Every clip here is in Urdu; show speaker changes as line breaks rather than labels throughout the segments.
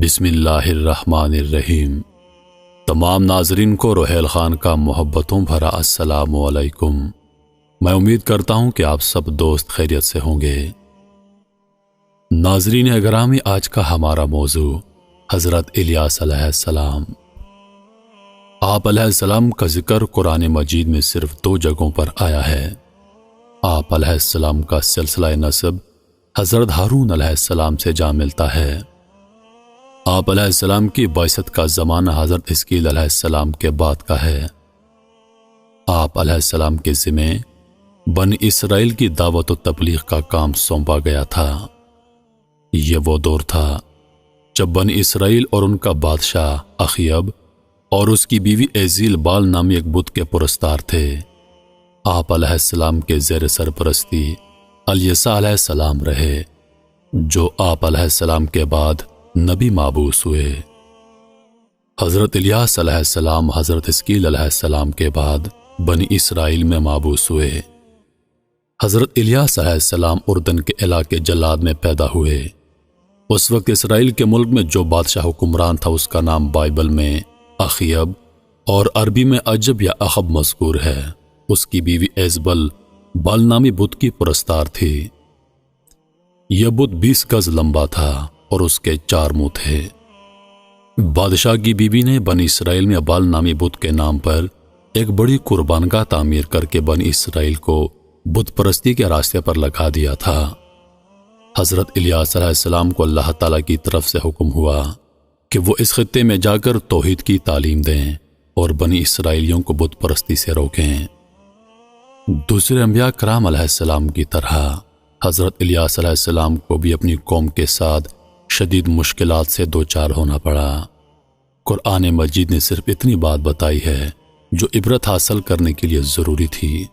بسم اللہ الرحمن الرحیم۔ تمام ناظرین کو روحیل خان کا محبتوں بھرا السلام علیکم۔ میں امید کرتا ہوں کہ آپ سب دوست خیریت سے ہوں گے۔ ناظرین اگرامی، آج کا ہمارا موضوع حضرت الیاس علیہ السلام۔ آپ علیہ السلام کا ذکر قرآن مجید میں صرف 2 جگہوں پر آیا ہے۔ آپ علیہ السلام کا سلسلہ نسب حضرت ہارون علیہ السلام سے جا ملتا ہے۔ آپ علیہ السلام کی بعثت کا زمانہ حضرت حزقیل علیہ السلام کے بعد کا ہے۔ آپ علیہ السلام کے ذمہ بنی اسرائیل کی دعوت و تبلیغ کا کام سونپا گیا تھا۔ یہ وہ دور تھا جب بنی اسرائیل اور ان کا بادشاہ اخیب اور اس کی بیوی ایزیل بال نامی ایک بت کے پرستار تھے۔ آپ علیہ السلام کے زیر سرپرستی الیسع علیہ السلام رہے، جو آپ علیہ السلام کے بعد نبی مابعوث ہوئے۔ حضرت الیاس علیہ السلام حضرت حزقیل علیہ السلام کے بعد بنی اسرائیل میں مابعوث ہوئے۔ حضرت الیاس علیہ السلام اردن کے علاقے جلاد میں پیدا ہوئے۔ اس وقت اسرائیل کے ملک میں جو بادشاہ حکمران تھا اس کا نام بائبل میں اخیب اور عربی میں عجب یا اخب مذکور ہے۔ اس کی بیوی ایزبل بال نامی بت کی پرستار تھی۔ یہ بت 20 گز لمبا تھا اور اس کے 4 منہ تھے۔ بادشاہ کی بیوی نے بنی اسرائیل میں بال نامی بت کے نام پر ایک بڑی قربانگاہ تعمیر کر کے بنی اسرائیل کو بت پرستی کے راستے پر لگا دیا تھا۔ حضرت الیاس علیہ السلام کو اللہ تعالیٰ کی طرف سے حکم ہوا کہ وہ اس خطے میں جا کر توحید کی تعلیم دیں اور بنی اسرائیلیوں کو بت پرستی سے روکیں۔ دوسرے انبیاء کرام علیہ السلام کی طرح حضرت الیاس علیہ السلام کو بھی اپنی قوم کے ساتھ شدید مشکلات سے دوچار ہونا پڑا۔ قرآن مجید نے صرف اتنی بات بتائی ہے جو عبرت حاصل کرنے کے لیے ضروری تھی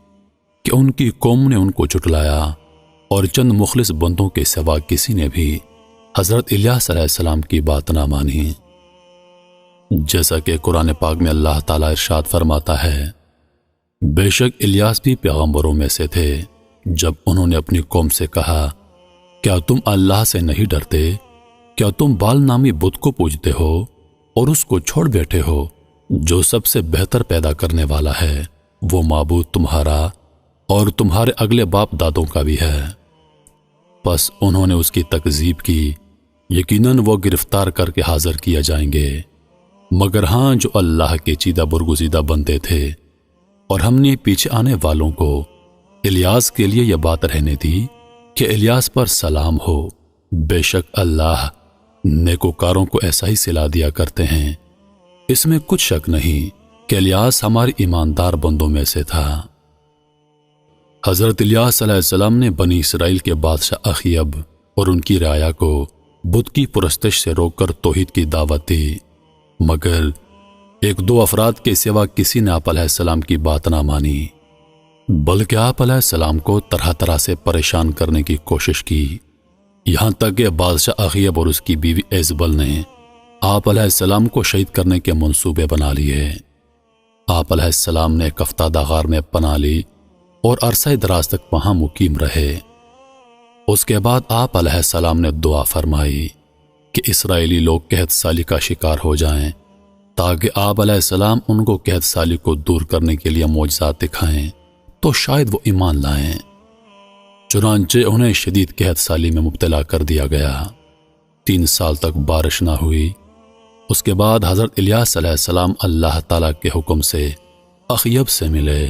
کہ ان کی قوم نے ان کو جھٹلایا اور چند مخلص بندوں کے سوا کسی نے بھی حضرت الیاس علیہ السلام کی بات نہ مانی۔ جیسا کہ قرآن پاک میں اللہ تعالیٰ ارشاد فرماتا ہے، بے شک الیاس بھی پیغمبروں میں سے تھے۔ جب انہوں نے اپنی قوم سے کہا، کیا تم اللہ سے نہیں ڈرتے؟ کیا تم بال نامی بت کو پوجتے ہو اور اس کو چھوڑ بیٹھے ہو جو سب سے بہتر پیدا کرنے والا ہے؟ وہ معبود تمہارا اور تمہارے اگلے باپ دادوں کا بھی ہے۔ پس انہوں نے اس کی تکذیب کی۔ یقیناً وہ گرفتار کر کے حاضر کیا جائیں گے، مگر ہاں جو اللہ کے چیدہ برگزیدہ بندے تھے، اور ہم نے پیچھے آنے والوں کو الیاس کے لیے یہ بات رہنے دی کہ الیاس پر سلام ہو۔ بے شک اللہ نیکوکاروں کو ایسا ہی صلا دیا کرتے ہیں۔ اس میں کچھ شک نہیں کہ الیاس ہمارے ایماندار بندوں میں سے تھا۔ حضرت الیاس علیہ السلام نے بنی اسرائیل کے بادشاہ اخیب اور ان کی رعایا کو بت کی پرستش سے روک کر توحید کی دعوت دی، مگر 1-2 افراد کے سوا کسی نے آپ علیہ السلام کی بات نہ مانی، بلکہ آپ علیہ السلام کو طرح طرح سے پریشان کرنے کی کوشش کی۔ یہاں تک کہ بادشاہ اخیب اور اس کی بیوی ایزبل نے آپ علیہ السلام کو شہید کرنے کے منصوبے بنا لیے۔ آپ علیہ السلام نے کفتادہ غار میں پناہ لی اور عرصہ دراز تک وہاں مقیم رہے۔ اس کے بعد آپ علیہ السلام نے دعا فرمائی کہ اسرائیلی لوگ قحط سالی کا شکار ہو جائیں، تاکہ آپ علیہ السلام ان کو قحط سالی کو دور کرنے کے لیے معجزات دکھائیں تو شاید وہ ایمان لائیں۔ چنانچہ انہیں شدید قحط سالی میں مبتلا کر دیا گیا۔ 3 سال تک بارش نہ ہوئی۔ اس کے بعد حضرت الیاس علیہ السلام اللہ تعالیٰ کے حکم سے اخیب سے ملے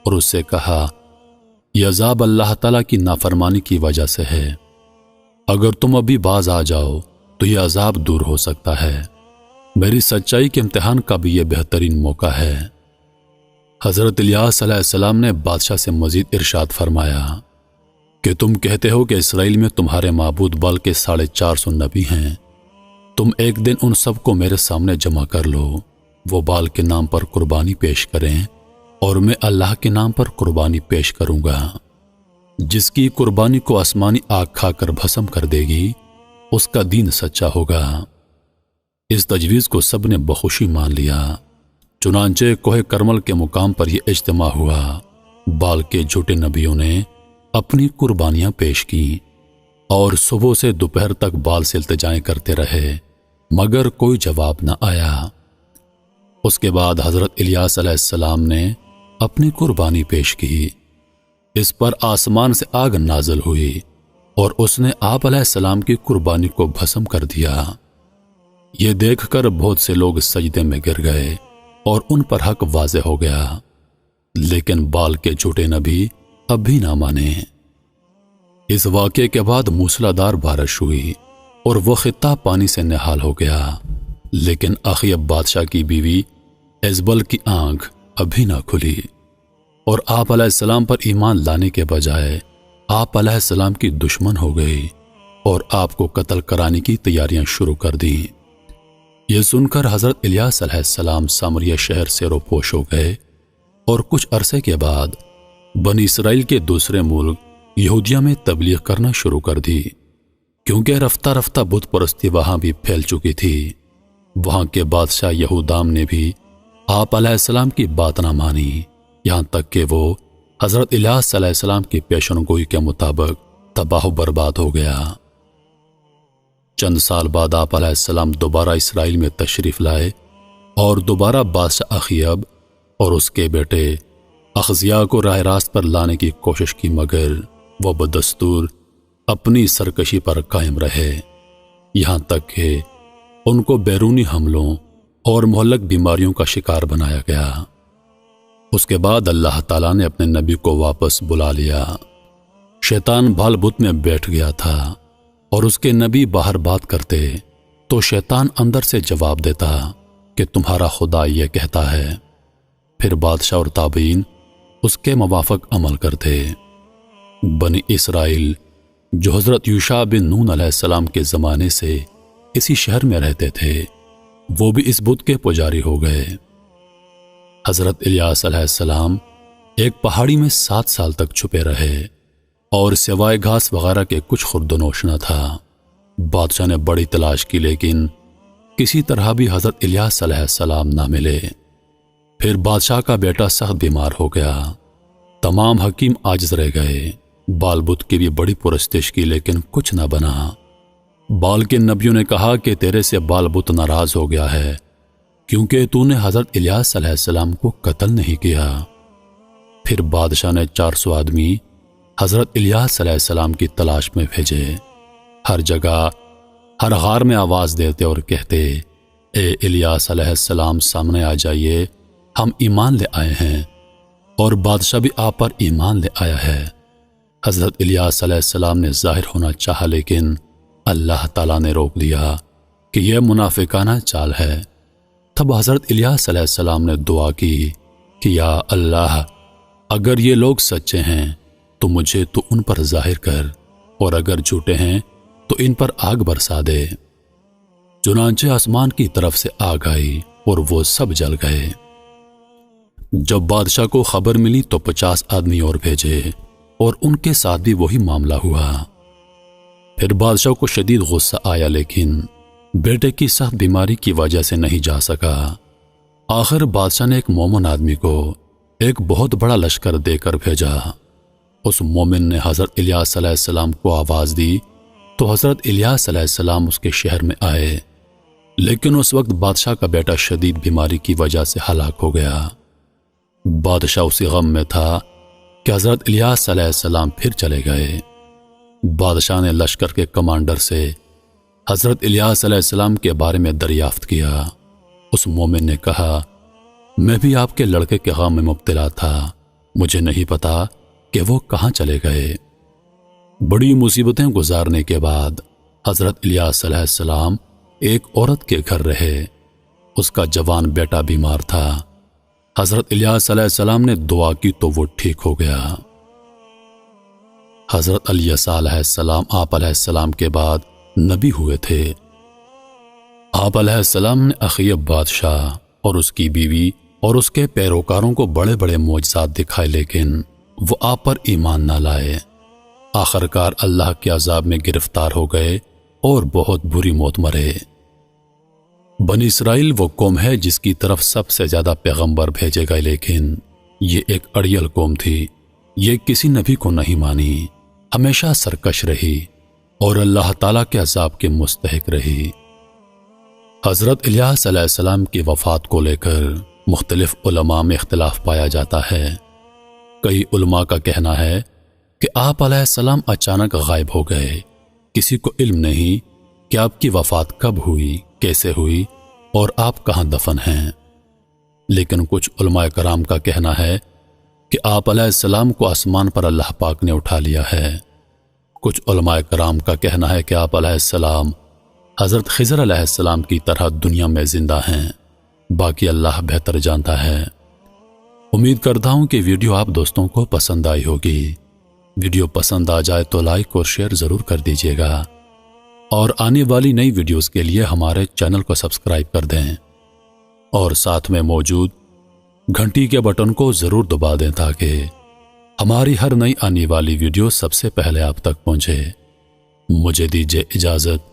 اور اس سے کہا، یہ عذاب اللہ تعالیٰ کی نافرمانی کی وجہ سے ہے۔ اگر تم ابھی باز آ جاؤ تو یہ عذاب دور ہو سکتا ہے۔ میری سچائی کے امتحان کا بھی یہ بہترین موقع ہے۔ حضرت الیاس علیہ السلام نے بادشاہ سے مزید ارشاد فرمایا کہ تم کہتے ہو کہ اسرائیل میں تمہارے معبود بال کے 450 نبی ہیں۔ تم ایک دن ان سب کو میرے سامنے جمع کر لو، وہ بال کے نام پر قربانی پیش کریں اور میں اللہ کے نام پر قربانی پیش کروں گا۔ جس کی قربانی کو آسمانی آگ کھا کر بھسم کر دے گی، اس کا دین سچا ہوگا۔ اس تجویز کو سب نے بخوشی مان لیا۔ چنانچہ کوہ کرمل کے مقام پر یہ اجتماع ہوا۔ بال کے جھوٹے نبیوں نے اپنی قربانیاں پیش کیں اور صبح سے دوپہر تک بال سے التجائیں کرتے رہے مگر کوئی جواب نہ آیا۔ اس کے بعد حضرت الیاس علیہ السلام نے اپنی قربانی پیش کی۔ اس پر آسمان سے آگ نازل ہوئی اور اس نے آپ علیہ السلام کی قربانی کو بھسم کر دیا۔ یہ دیکھ کر بہت سے لوگ سجدے میں گر گئے اور ان پر حق واضح ہو گیا، لیکن بال کے جھوٹے نبی اب بھی نہ مانے۔ اس واقعے کے بعد موسلادھار بارش ہوئی اور وہ خطہ پانی سے نہال ہو گیا، لیکن اخیب بادشاہ کی بیوی ایزبل کی آنکھ ابھی نہ کھلی اور آپ علیہ السلام پر ایمان لانے کے بجائے آپ علیہ السلام کی دشمن ہو گئی اور آپ کو قتل کرانے کی تیاریاں شروع کر دیں۔ یہ سن کر حضرت الیاس علیہ السلام سامریہ شہر سے روپوش ہو گئے اور کچھ عرصے کے بعد بنی اسرائیل کے دوسرے ملک یہودیہ میں تبلیغ کرنا شروع کر دی، کیونکہ رفتہ رفتہ بت پرستی وہاں بھی پھیل چکی تھی۔ وہاں کے بادشاہ یہودام نے بھی آپ علیہ السلام کی بات نہ مانی، یہاں تک کہ وہ حضرت الیاس علیہ السلام کی پیشن گوئی کے مطابق تباہ و برباد ہو گیا۔ چند سال بعد آپ علیہ السلام دوبارہ اسرائیل میں تشریف لائے اور دوبارہ بادشاہ اخیب اور اس کے بیٹے اخزیاہ کو راہ راست پر لانے کی کوشش کی، مگر وہ بدستور اپنی سرکشی پر قائم رہے، یہاں تک کہ ان کو بیرونی حملوں اور مہلک بیماریوں کا شکار بنایا گیا۔ اس کے بعد اللہ تعالیٰ نے اپنے نبی کو واپس بلا لیا۔ شیطان بال بت میں بیٹھ گیا تھا اور اس کے نبی باہر بات کرتے تو شیطان اندر سے جواب دیتا کہ تمہارا خدا یہ کہتا ہے۔ پھر بادشاہ اور تابعین اس کے موافق عمل کرتے۔ بنی اسرائیل جو حضرت یوشع بن نون علیہ السلام کے زمانے سے اسی شہر میں رہتے تھے، وہ بھی اس بت کے پجاری ہو گئے۔ حضرت الیاس علیہ السلام ایک پہاڑی میں 7 سال تک چھپے رہے اور سوائے گھاس وغیرہ کے کچھ خردنوش نہ تھا۔ بادشاہ نے بڑی تلاش کی، لیکن کسی طرح بھی حضرت الیاس علیہ السلام نہ ملے۔ پھر بادشاہ کا بیٹا سخت بیمار ہو گیا، تمام حکیم عاجز رہ گئے۔ بال بت کی بھی بڑی پرستش کی، لیکن کچھ نہ بنا۔ بال کے نبیوں نے کہا کہ تیرے سے بال بت ناراض ہو گیا ہے، کیونکہ تو نے حضرت الیاس علیہ السلام کو قتل نہیں کیا۔ پھر بادشاہ نے 400 آدمی حضرت الیاس علیہ السلام کی تلاش میں بھیجے۔ ہر جگہ ہر غار میں آواز دیتے اور کہتے، اے الیاس علیہ السلام سامنے آ جائیے، ہم ایمان لے آئے ہیں، اور بادشاہ بھی آپ پر ایمان لے آیا ہے۔ حضرت الیاس علیہ السلام نے ظاہر ہونا چاہا، لیکن اللہ تعالیٰ نے روک دیا کہ یہ منافقانہ چال ہے۔ تب حضرت الیاس علیہ السلام نے دعا کی کہ یا اللہ، اگر یہ لوگ سچے ہیں تو مجھے تو ان پر ظاہر کر، اور اگر جھوٹے ہیں تو ان پر آگ برسا دے۔ چنانچہ آسمان کی طرف سے آگ آئی اور وہ سب جل گئے۔ جب بادشاہ کو خبر ملی تو 50 آدمی اور بھیجے، اور ان کے ساتھ بھی وہی معاملہ ہوا۔ پھر بادشاہ کو شدید غصہ آیا، لیکن بیٹے کی سخت بیماری کی وجہ سے نہیں جا سکا۔ آخر بادشاہ نے ایک مومن آدمی کو ایک بہت بڑا لشکر دے کر بھیجا۔ اس مومن نے حضرت الیاس علیہ السلام کو آواز دی تو حضرت الیاس علیہ السلام اس کے شہر میں آئے، لیکن اس وقت بادشاہ کا بیٹا شدید بیماری کی وجہ سے ہلاک ہو گیا۔ بادشاہ اسی غم میں تھا کہ حضرت الیاس علیہ السلام پھر چلے گئے۔ بادشاہ نے لشکر کے کمانڈر سے حضرت الیاس علیہ السلام کے بارے میں دریافت کیا۔ اس مومن نے کہا، میں بھی آپ کے لڑکے کے غم میں مبتلا تھا، مجھے نہیں پتا کہ وہ کہاں چلے گئے۔ بڑی مصیبتیں گزارنے کے بعد حضرت الیاس علیہ السلام ایک عورت کے گھر رہے۔ اس کا جوان بیٹا بیمار تھا۔ حضرت الیاس علیہ السلام نے دعا کی تو وہ ٹھیک ہو گیا۔ حضرت الیاس علیہ السلام آپ علیہ السلام کے بعد نبی ہوئے تھے۔ آپ علیہ السلام نے اخیب بادشاہ اور اس کی بیوی اور اس کے پیروکاروں کو بڑے بڑے معجزات دکھائے، لیکن وہ آپ پر ایمان نہ لائے۔ آخرکار اللہ کے عذاب میں گرفتار ہو گئے اور بہت بری موت مرے۔ بنی اسرائیل وہ قوم ہے جس کی طرف سب سے زیادہ پیغمبر بھیجے گئے، لیکن یہ ایک اڑیل قوم تھی۔ یہ کسی نبی کو نہیں مانی، ہمیشہ سرکش رہی اور اللہ تعالیٰ کے عذاب کے مستحق رہی۔ حضرت الیاس علیہ السلام کی وفات کو لے کر مختلف علماء میں اختلاف پایا جاتا ہے۔ کئی علماء کا کہنا ہے کہ آپ علیہ السلام اچانک غائب ہو گئے، کسی کو علم نہیں کہ آپ کی وفات کب ہوئی، کیسے ہوئی اور آپ کہاں دفن ہیں۔ لیکن کچھ علماء کرام کا کہنا ہے کہ آپ علیہ السلام کو آسمان پر اللہ پاک نے اٹھا لیا ہے۔ کچھ علماء کرام کا کہنا ہے کہ آپ علیہ السلام حضرت خضر علیہ السلام کی طرح دنیا میں زندہ ہیں، باقی اللہ بہتر جانتا ہے۔ امید کرتا ہوں کہ ویڈیو آپ دوستوں کو پسند آئی ہوگی۔ ویڈیو پسند آ جائے تو لائک اور شیئر ضرور کر دیجیے گا، اور آنے والی نئی ویڈیوز کے لیے ہمارے چینل کو سبسکرائب کر دیں اور ساتھ میں موجود گھنٹی کے بٹن کو ضرور دبا دیں تاکہ ہماری ہر نئی آنے والی ویڈیو سب سے پہلے آپ تک پہنچے۔ مجھے دیجیے اجازت،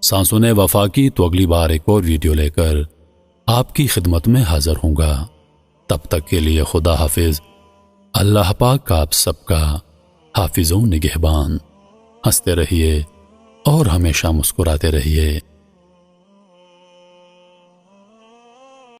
سانسوں وفا کی تو اگلی بار ایک اور ویڈیو لے کر آپ کی خدمت میں حاضر ہوں گا۔ تب تک کے لیے خدا حافظ۔ اللہ پاک آپ سب کا حافظ و نگہبان۔ ہنستے رہیے اور ہمیشہ مسکراتے رہیے۔